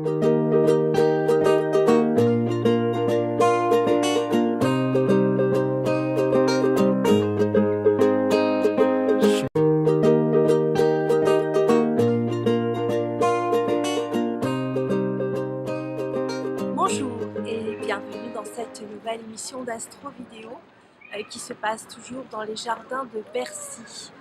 Bonjour et bienvenue dans cette nouvelle émission d'Astro Vidéo qui se passe toujours dans les jardins de Bercy.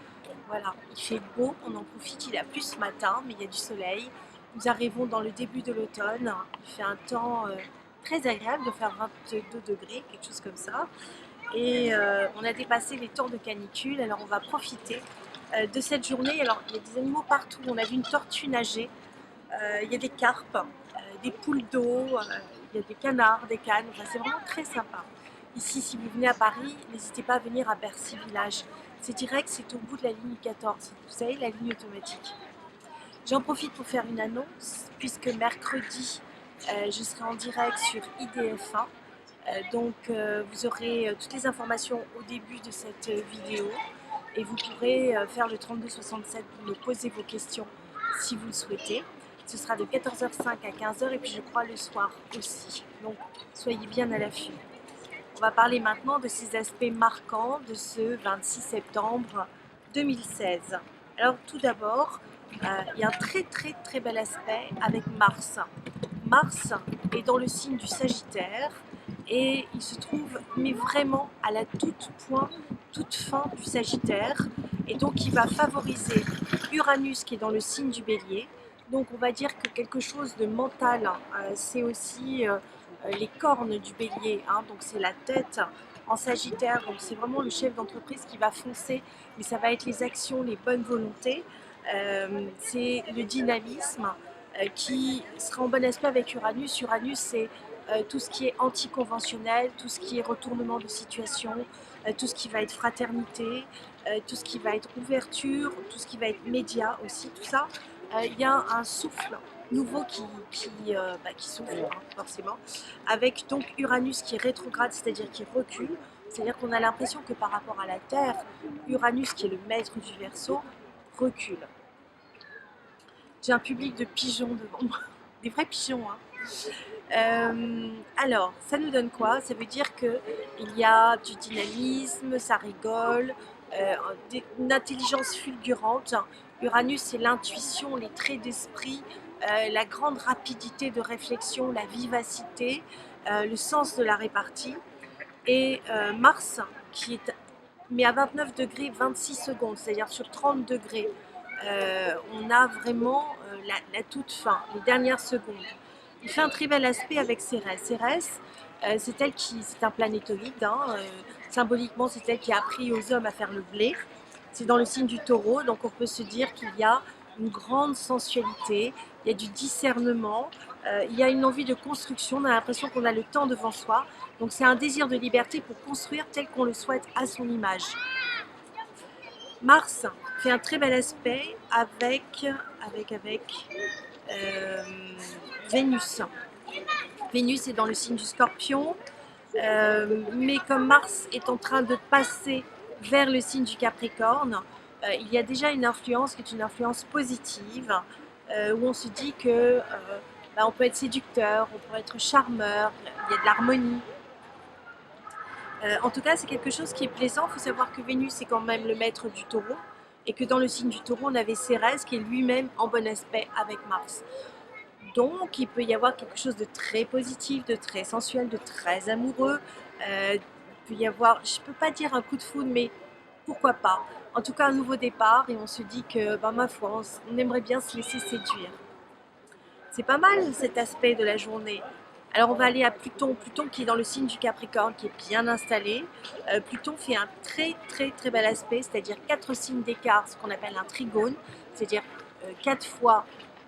Voilà, il fait beau, on en profite, il a plu ce matin, mais il y a du soleil. Nous arrivons dans le début de l'automne, il fait un temps très agréable, de faire 22 degrés, quelque chose comme ça. Et on a dépassé les temps de canicule, alors on va profiter de cette journée. Alors il y a des animaux partout, on a vu une tortue nager, il y a des carpes, des poules d'eau, il y a des canards, des cannes, enfin, c'est vraiment très sympa. Ici, si vous venez à Paris, n'hésitez pas à venir à Bercy Village. C'est direct, c'est au bout de la ligne 14, vous savez, la ligne automatique. J'en profite pour faire une annonce, puisque mercredi, je serai en direct sur IDF1. Donc vous aurez toutes les informations au début de cette vidéo et vous pourrez faire le 3267 pour me poser vos questions si vous le souhaitez. Ce sera de 14h05 à 15h et puis je crois le soir aussi. Donc soyez bien à l'affût. On va parler maintenant de ces aspects marquants de ce 26 septembre 2016. Alors tout d'abord, il y a un très bel aspect avec Mars. Mars est dans le signe du Sagittaire et il se trouve mais vraiment à la toute fin du Sagittaire, et donc il va favoriser Uranus qui est dans le signe du Bélier. Donc on va dire que quelque chose de mental, c'est aussi les cornes du Bélier, hein, donc c'est la tête en Sagittaire, donc c'est vraiment le chef d'entreprise qui va foncer, mais ça va être les actions, les bonnes volontés, c'est le dynamisme qui sera en bon aspect avec Uranus. Uranus, c'est tout ce qui est anticonventionnel, tout ce qui est retournement de situation, tout ce qui va être fraternité, tout ce qui va être ouverture, tout ce qui va être média aussi, tout ça. Il y a un souffle nouveau qui souffle, hein, forcément, avec donc Uranus qui est rétrograde, c'est-à-dire qui recule. C'est-à-dire qu'on a l'impression que par rapport à la Terre, Uranus, qui est le maître du Verseau, recule. J'ai un public de pigeons devant moi, des vrais pigeons, hein. Alors, ça nous donne quoi? Ça veut dire qu'il y a du dynamisme, ça rigole, une intelligence fulgurante. Uranus, c'est l'intuition, les traits d'esprit, la grande rapidité de réflexion, la vivacité, le sens de la répartie. Et Mars, qui est mais à 29 degrés 26 secondes, c'est-à-dire sur 30 degrés, on a vraiment la toute fin, les dernières secondes. Il fait un très bel aspect avec Cérès. Cérès, c'est un planétoïde, hein, symboliquement c'est elle qui a appris aux hommes à faire le blé. C'est dans le signe du Taureau, donc on peut se dire qu'il y a une grande sensualité, il y a du discernement, il y a une envie de construction, on a l'impression qu'on a le temps devant soi. Donc c'est un désir de liberté pour construire tel qu'on le souhaite à son image. Mars fait un très bel aspect avec Vénus. Vénus est dans le signe du Scorpion, mais comme Mars est en train de passer vers le signe du Capricorne, il y a déjà une influence qui est une influence positive, où on se dit que on peut être séducteur, on peut être charmeur, il y a de l'harmonie. En tout cas, c'est quelque chose qui est plaisant. Il faut savoir que Vénus est quand même le maître du Taureau et que dans le signe du Taureau, on avait Cérès qui est lui-même en bon aspect avec Mars. Donc, il peut y avoir quelque chose de très positif, de très sensuel, de très amoureux. Il peut y avoir, je ne peux pas dire un coup de foudre, mais pourquoi pas. En tout cas, un nouveau départ et on se dit que, ma foi, on aimerait bien se laisser séduire. C'est pas mal cet aspect de la journée. Alors on va aller à Pluton, Pluton qui est dans le signe du Capricorne, qui est bien installé. Pluton fait un très bel aspect, c'est-à-dire 4 signes d'écart, ce qu'on appelle un trigone, c'est-à-dire 4 fois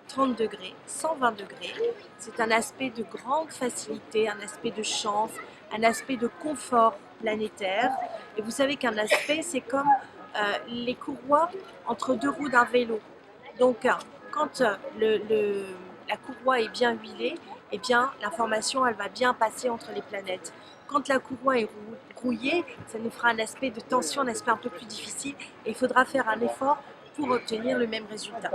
30 degrés, 120 degrés. C'est un aspect de grande facilité, un aspect de chance, un aspect de confort planétaire. Et vous savez qu'un aspect, c'est comme les courroies entre deux roues d'un vélo. Donc quand la courroie est bien huilée, eh bien l'information elle va bien passer entre les planètes. Quand la courroie est rouillée, ça nous fera un aspect de tension, un aspect un peu plus difficile et il faudra faire un effort pour obtenir le même résultat.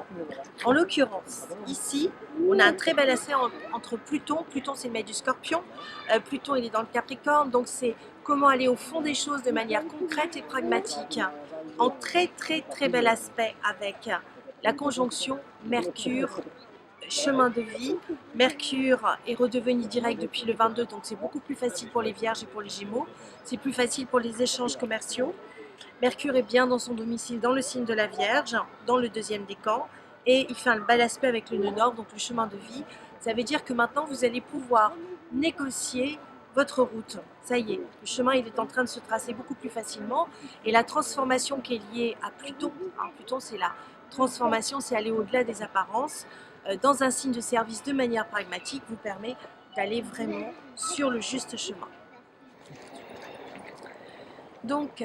En l'occurrence, ici, on a un très bel aspect entre Pluton. Pluton, c'est le maître du Scorpion. Pluton, il est dans le Capricorne, donc c'est comment aller au fond des choses de manière concrète et pragmatique. En très bel aspect avec la conjonction Mercure, chemin de vie. Mercure est redevenu direct depuis le 22, donc c'est beaucoup plus facile pour les Vierges et pour les Gémeaux. C'est plus facile pour les échanges commerciaux. Mercure est bien dans son domicile, dans le signe de la Vierge, dans le deuxième décan, et il fait un bel aspect avec le nœud nord, donc le chemin de vie. Ça veut dire que maintenant, vous allez pouvoir négocier votre route. Ça y est, le chemin il est en train de se tracer beaucoup plus facilement, et la transformation qui est liée à Pluton, Pluton c'est la transformation, c'est aller au-delà des apparences, dans un signe de service de manière pragmatique, vous permet d'aller vraiment sur le juste chemin. Donc,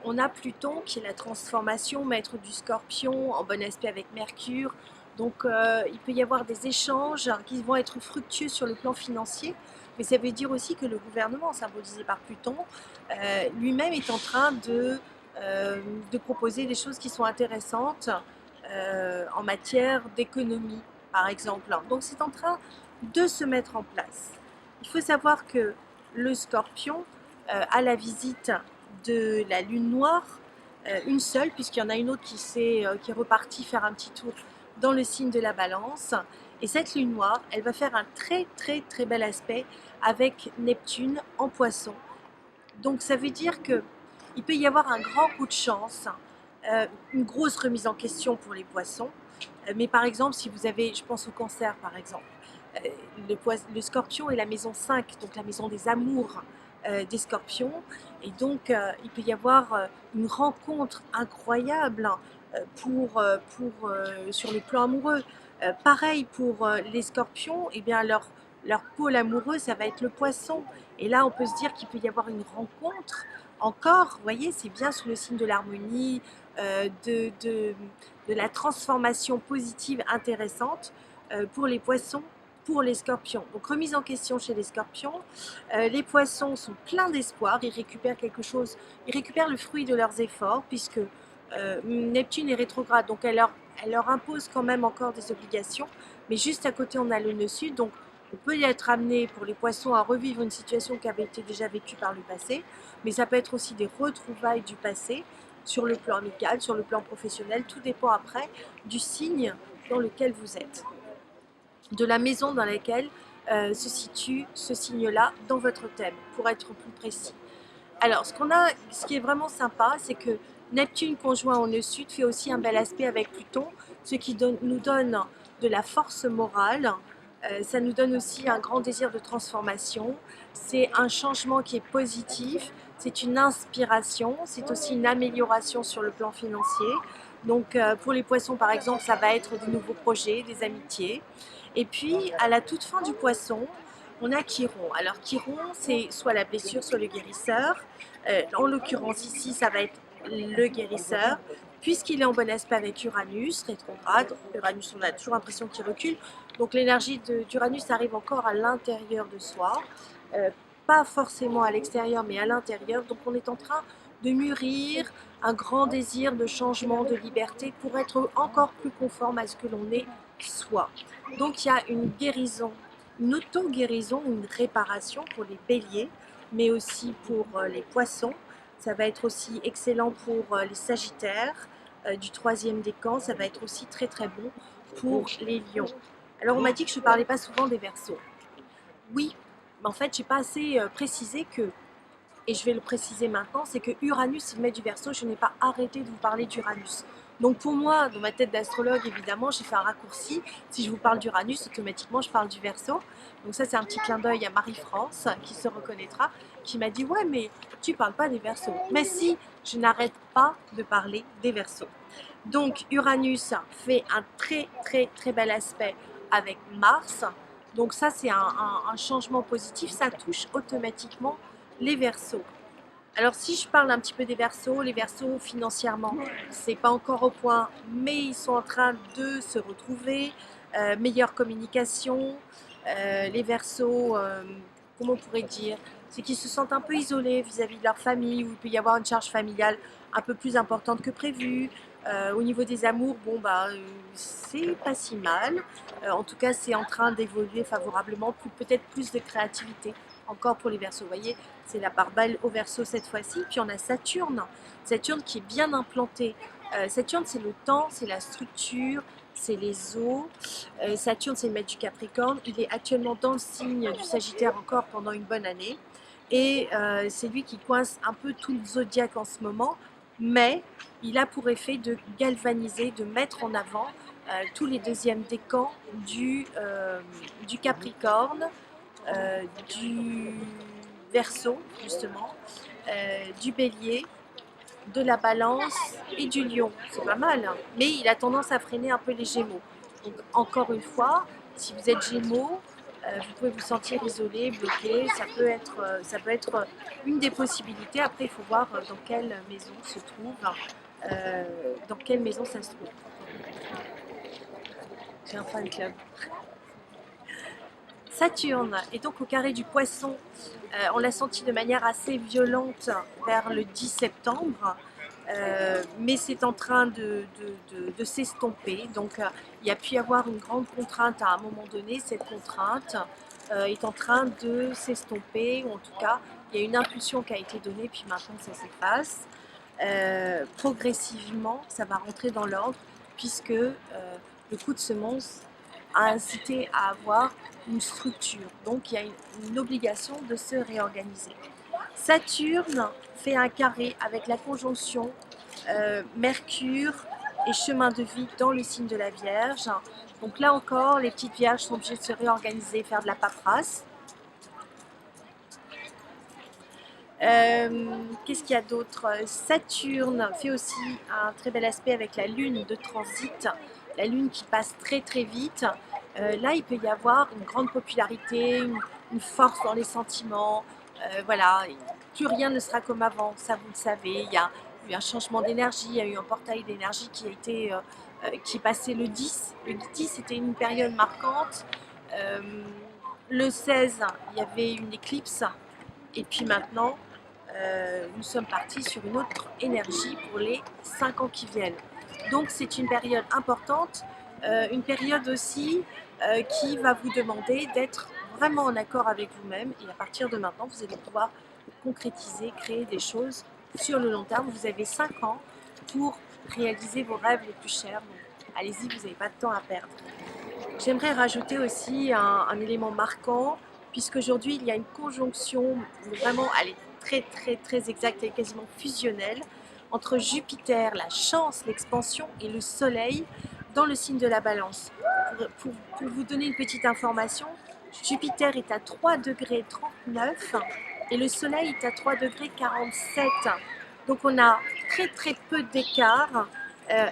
on a Pluton qui est la transformation, maître du Scorpion, en bon aspect avec Mercure. Donc, il peut y avoir des échanges qui vont être fructueux sur le plan financier, mais ça veut dire aussi que le gouvernement, symbolisé par Pluton, lui-même est en train de proposer des choses qui sont intéressantes en matière d'économie, par exemple. Donc, c'est en train de se mettre en place. Il faut savoir que le Scorpion a la visite de la lune noire, une seule, puisqu'il y en a une autre qui est repartie faire un petit tour dans le signe de la Balance. Et cette lune noire, elle va faire un très bel aspect avec Neptune en Poisson. Donc ça veut dire qu'il peut y avoir un grand coup de chance, une grosse remise en question pour les Poissons. Mais par exemple, si vous avez, je pense au Cancer par exemple, le Scorpion est la maison 5, donc la maison des amours des Scorpions, et donc il peut y avoir une rencontre incroyable sur le plan amoureux. Pareil pour les Scorpions, et bien leur pôle amoureux, ça va être le Poisson. Et là, on peut se dire qu'il peut y avoir une rencontre encore, vous voyez, c'est bien sous le signe de l'harmonie, de la transformation positive intéressante pour les Poissons, pour les Scorpions. Donc remise en question chez les Scorpions. Les Poissons sont pleins d'espoir, ils récupèrent quelque chose, ils récupèrent le fruit de leurs efforts, puisque Neptune est rétrograde, donc elle leur impose quand même encore des obligations, mais juste à côté on a le nœud sud, donc on peut y être amené pour les Poissons à revivre une situation qui avait été déjà vécue par le passé, mais ça peut être aussi des retrouvailles du passé, sur le plan amical, sur le plan professionnel, tout dépend après du signe dans lequel vous êtes, de la maison dans laquelle se situe ce signe-là dans votre thème, pour être plus précis. Alors, ce qui est vraiment sympa, c'est que Neptune conjoint au nœud sud fait aussi un bel aspect avec Pluton, ce qui nous donne de la force morale. Ça nous donne aussi un grand désir de transformation. C'est un changement qui est positif, c'est une inspiration, c'est aussi une amélioration sur le plan financier. Donc pour les Poissons par exemple, ça va être de nouveaux projets, des amitiés. Et puis à la toute fin du Poisson, on a Chiron. Alors Chiron, c'est soit la blessure, soit le guérisseur. En l'occurrence ici, ça va être le guérisseur, puisqu'il est en bon aspect avec Uranus, rétrograde. Uranus, on a toujours l'impression qu'il recule. Donc l'énergie d'Uranus arrive encore à l'intérieur de soi, pas forcément à l'extérieur, mais à l'intérieur. Donc on est en train de mûrir un grand désir de changement, de liberté, pour être encore plus conforme à ce que l'on est soi. Donc il y a une guérison, une auto-guérison, une réparation pour les béliers, mais aussi pour les poissons. Ça va être aussi excellent pour les sagittaires du troisième décan. Ça va être aussi très bon pour les lions. Alors on m'a dit que je ne parlais pas souvent des Verseaux. Oui, mais en fait j'ai pas assez précisé que, et je vais le préciser maintenant, c'est que Uranus il met du Verseau, je n'ai pas arrêté de vous parler d'Uranus. Donc pour moi, dans ma tête d'astrologue, évidemment, j'ai fait un raccourci. Si je vous parle d'Uranus, automatiquement, je parle du Verseau. Donc ça, c'est un petit clin d'œil à Marie-France, qui se reconnaîtra, qui m'a dit « Ouais, mais tu parles pas des Verseaux. » Mais si, je n'arrête pas de parler des Verseaux. Donc Uranus fait un très bel aspect avec Mars. Donc ça, c'est un changement positif. Ça touche automatiquement les Verseaux. Alors si je parle un petit peu des Verseaux, les Verseaux financièrement, c'est pas encore au point, mais ils sont en train de se retrouver, meilleure communication, les Verseaux, comment on pourrait dire, c'est qu'ils se sentent un peu isolés vis-à-vis de leur famille, où il peut y avoir une charge familiale un peu plus importante que prévu, Au niveau des amours, bon bah c'est pas si mal. En tout cas, c'est en train d'évoluer favorablement, peut-être plus de créativité encore pour les Verseaux. Vous voyez, c'est la part belle au Verseau cette fois-ci. Puis on a Saturne, Saturne qui est bien implanté. Saturne, c'est le temps, c'est la structure, c'est les eaux. Saturne, c'est le maître du Capricorne. Il est actuellement dans le signe du Sagittaire encore pendant une bonne année. Et c'est lui qui coince un peu tout le zodiaque en ce moment. Mais il a pour effet de galvaniser, de mettre en avant tous les deuxièmes décans du Capricorne, du Verseau justement, du Bélier, de la Balance et du Lion. C'est pas mal, hein, mais il a tendance à freiner un peu les Gémeaux. Donc encore une fois, si vous êtes Gémeaux, vous pouvez vous sentir isolé, bloqué. Ça peut être une des possibilités. Après, il faut voir dans quelle maison se trouve, dans quelle maison ça se trouve. J'ai un fan club. Saturne est donc au carré du Poisson. On l'a senti de manière assez violente vers le 10 septembre. Mais c'est en train de s'estomper. Donc il y a pu y avoir une grande contrainte à un moment donné. Cette contrainte est en train de s'estomper, ou en tout cas il y a une impulsion qui a été donnée, puis maintenant ça s'efface. Progressivement ça va rentrer dans l'ordre, puisque le coup de semonce a incité à avoir une structure. Donc il y a une obligation de se réorganiser. Saturne fait un carré avec la conjonction Mercure et chemin de vie dans le signe de la Vierge. Donc là encore, les petites Vierges sont obligées de se réorganiser, faire de la paperasse. Qu'est-ce qu'il y a d'autre? Saturne fait aussi un très bel aspect avec la Lune de transit, la Lune qui passe très très vite. Là, il peut y avoir une grande popularité, une force dans les sentiments. Voilà, plus rien ne sera comme avant, ça vous le savez. Il y a eu un changement d'énergie, il y a eu un portail d'énergie qui est passé le 10. Le 10, c'était une période marquante. Le 16, il y avait une éclipse. Et puis maintenant, nous sommes partis sur une autre énergie pour les 5 ans qui viennent. Donc c'est une période importante, une période aussi qui va vous demander d'être vraiment en accord avec vous-même, et à partir de maintenant, vous allez pouvoir concrétiser, créer des choses sur le long terme. Vous avez 5 ans pour réaliser vos rêves les plus chers, donc allez-y, vous n'avez pas de temps à perdre. J'aimerais rajouter aussi un élément marquant, puisqu'aujourd'hui il y a une conjonction vraiment, elle est très très très exacte, elle est quasiment fusionnelle, entre Jupiter, la chance, l'expansion, et le Soleil dans le signe de la Balance. Pour vous donner une petite information, Jupiter est à 3 degrés 39 et le Soleil est à 3 degrés 47. Donc on a très très peu d'écart,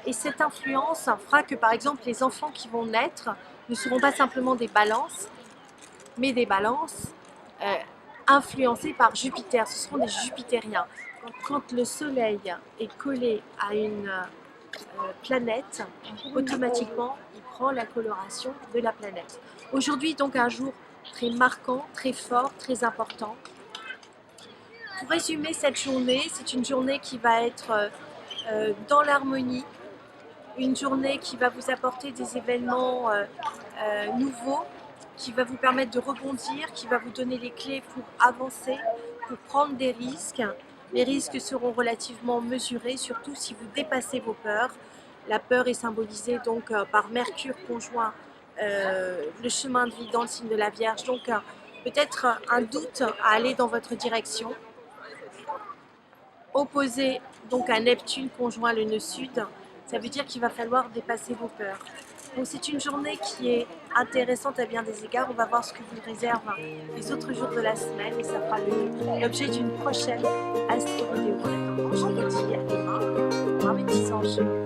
et cette influence fera que par exemple les enfants qui vont naître ne seront pas simplement des balances, mais des balances influencées par Jupiter. Ce seront des jupitériens. Quand le Soleil est collé à une planète, automatiquement il prend la coloration de la planète. Aujourd'hui donc un jour très marquant, très fort, très important. Pour résumer cette journée, c'est une journée qui va être dans l'harmonie, une journée qui va vous apporter des événements nouveaux, qui va vous permettre de rebondir, qui va vous donner les clés pour avancer, pour prendre des risques. Les risques seront relativement mesurés, surtout si vous dépassez vos peurs. La peur est symbolisée donc par Mercure conjoint le chemin de vie dans le signe de la Vierge. Donc peut-être un doute à aller dans votre direction. Opposé donc à Neptune conjoint le nœud sud, ça veut dire qu'il va falloir dépasser vos peurs. Donc c'est une journée qui est intéressante à bien des égards. On va voir ce que vous réserve les autres jours de la semaine, et ça fera l'objet d'une prochaine astro vidéo. Je vous dis à demain. Au revoir mes petits anges.